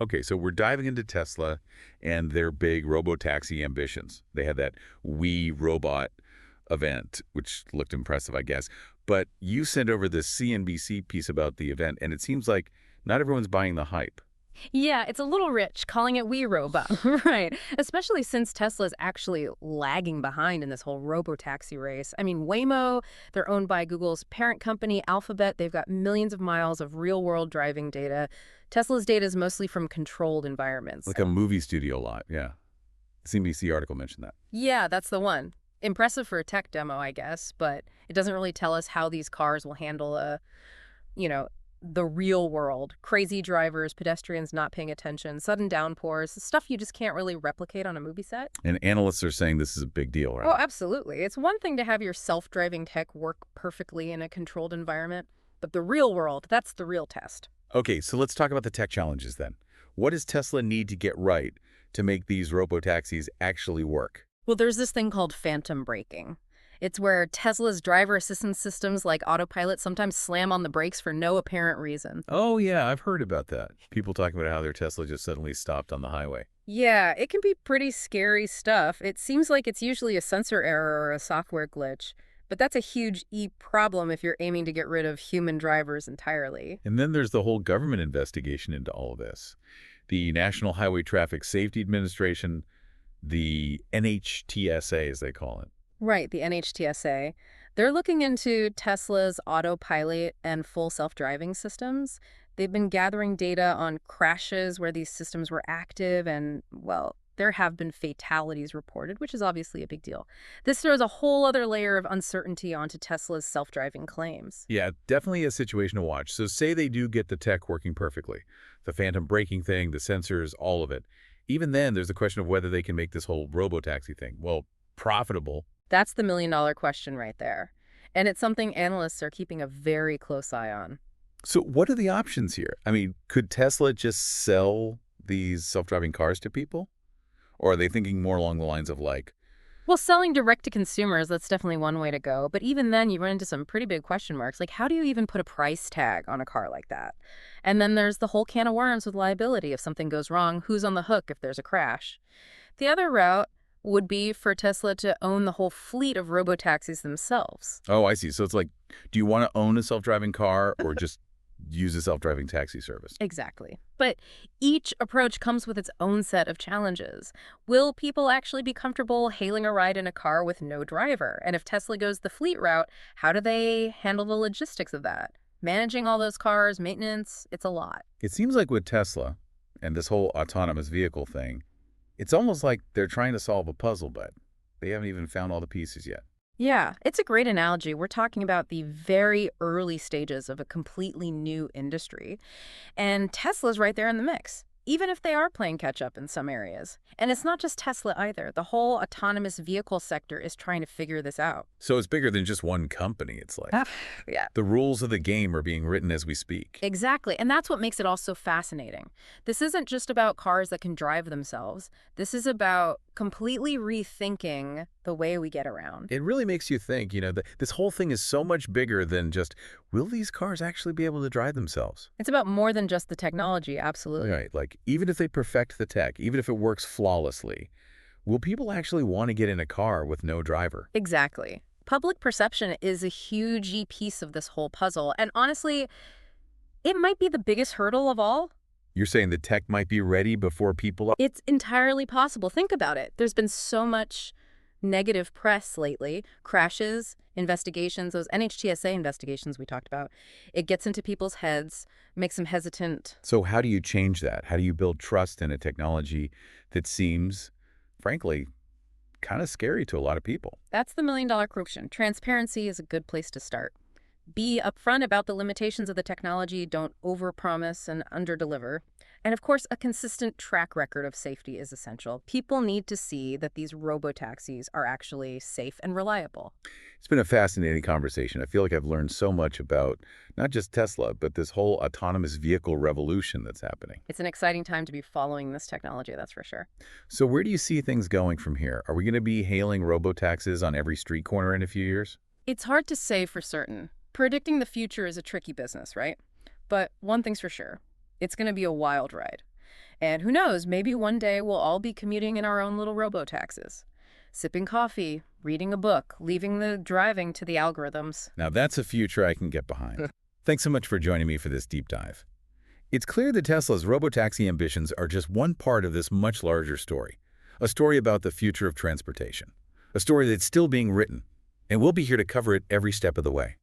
Okay, so we're diving into Tesla and their big robotaxi ambitions. They had that We Robot event, which looked impressive, I guess. But you sent over this CNBC piece about the event, and it seems like not everyone's buying the hype. Yeah, it's a little rich calling it we robot, right? Especially since Tesla's actually lagging behind in this whole robotaxi race. I mean, Waymo, they're owned by Google's parent company, Alphabet. They've got millions of miles of real-world driving data. Tesla's data is mostly from controlled environments. Like a movie studio lot, yeah. The CNBC article mentioned that. Yeah, that's the one. Impressive for a tech demo, I guess, but it doesn't really tell us how these cars will handle you know, the real world. Crazy drivers, pedestrians not paying attention, sudden downpours, stuff you just can't really replicate on a movie set. And analysts are saying this is a big deal, right? Oh, absolutely. It's one thing to have your self-driving tech work perfectly in a controlled environment, but the real world, that's the real test. Okay, so let's talk about the tech challenges then. What does Tesla need to get right to make these robotaxis actually work? Well, there's this thing called phantom braking. It's where Tesla's driver assistance systems like autopilot sometimes slam on the brakes for no apparent reason. Oh, yeah, I've heard about that. People talking about how their Tesla just suddenly stopped on the highway. Yeah, it can be pretty scary stuff. It seems like it's usually a sensor error or a software glitch, but that's a huge problem if you're aiming to get rid of human drivers entirely. And then there's the whole government investigation into all of this. The National Highway Traffic Safety Administration, the NHTSA, as they call it. Right, the NHTSA. They're looking into Tesla's autopilot and full self-driving systems. They've been gathering data on crashes where these systems were active and, well, there have been fatalities reported, which is obviously a big deal. This throws a whole other layer of uncertainty onto Tesla's self-driving claims. Yeah, definitely a situation to watch. So say they do get the tech working perfectly. The phantom braking thing, the sensors, all of it. Even then, there's the question of whether they can make this whole robotaxi thing, well, profitable. That's the million-dollar question right there. And it's something analysts are keeping a very close eye on. So what are the options here? I mean, could Tesla just sell these self-driving cars to people? Or are they thinking more along the lines of like, Well, selling direct to consumers, that's definitely one way to go. But even then, you run into some pretty big question marks. Like, how do you even put a price tag on a car like that? And then there's the whole can of worms with liability. If something goes wrong, who's on the hook if there's a crash? The other route would be for Tesla to own the whole fleet of robotaxis themselves. oh, I see. So it's like, do you want to own a self-driving car or just use a self-driving taxi service? Exactly. But each approach comes with its own set of challenges. Will people actually be comfortable hailing a ride in a car with no driver? And if Tesla goes the fleet route, how do they handle the logistics of that? Managing all those cars, maintenance, it's a lot. It seems like with Tesla and this whole autonomous vehicle thing, it's almost like they're trying to solve a puzzle, but they haven't even found all the pieces yet. Yeah, it's a great analogy. We're talking about the very early stages of a completely new industry. And Tesla's right there in the mix, even if they are playing catch up in some areas. And it's not just Tesla either. The whole autonomous vehicle sector is trying to figure this out. So it's bigger than just one company, it's like. Yeah. The rules of the game are being written as we speak. Exactly. And that's what makes it all so fascinating. This isn't just about cars that can drive themselves. This is about completely rethinking the way we get around. It really makes you think, this whole thing is so much bigger than just, will these cars actually be able to drive themselves? It's about more than just the technology, absolutely. Right, like even if they perfect the tech, even if it works flawlessly, will people actually want to get in a car with no driver? Exactly. Public perception is a huge piece of this whole puzzle. And honestly, it might be the biggest hurdle of all. You're saying the tech might be ready before people are? It's entirely possible. Think about it. There's been so much negative press lately, crashes, investigations, those NHTSA investigations we talked about. It gets into people's heads, makes them hesitant. So how do you change that? How do you build trust in a technology that seems, frankly, kind of scary to a lot of people? That's the million-dollar question. Transparency is a good place to start. Be upfront about the limitations of the technology. Don't overpromise and underdeliver. And of course, a consistent track record of safety is essential. People need to see that these robotaxis are actually safe and reliable. It's been a fascinating conversation. I feel like I've learned so much about not just Tesla, but this whole autonomous vehicle revolution that's happening. It's an exciting time to be following this technology, that's for sure. So where do you see things going from here? Are we going to be hailing robotaxis on every street corner in a few years? It's hard to say for certain. Predicting the future is a tricky business, right? But one thing's for sure. It's going to be a wild ride. And who knows, maybe one day we'll all be commuting in our own little robo-taxis, sipping coffee, reading a book, leaving the driving to the algorithms. Now that's a future I can get behind. Thanks so much for joining me for this deep dive. It's clear that Tesla's robotaxi ambitions are just one part of this much larger story, a story about the future of transportation, a story that's still being written, and we'll be here to cover it every step of the way.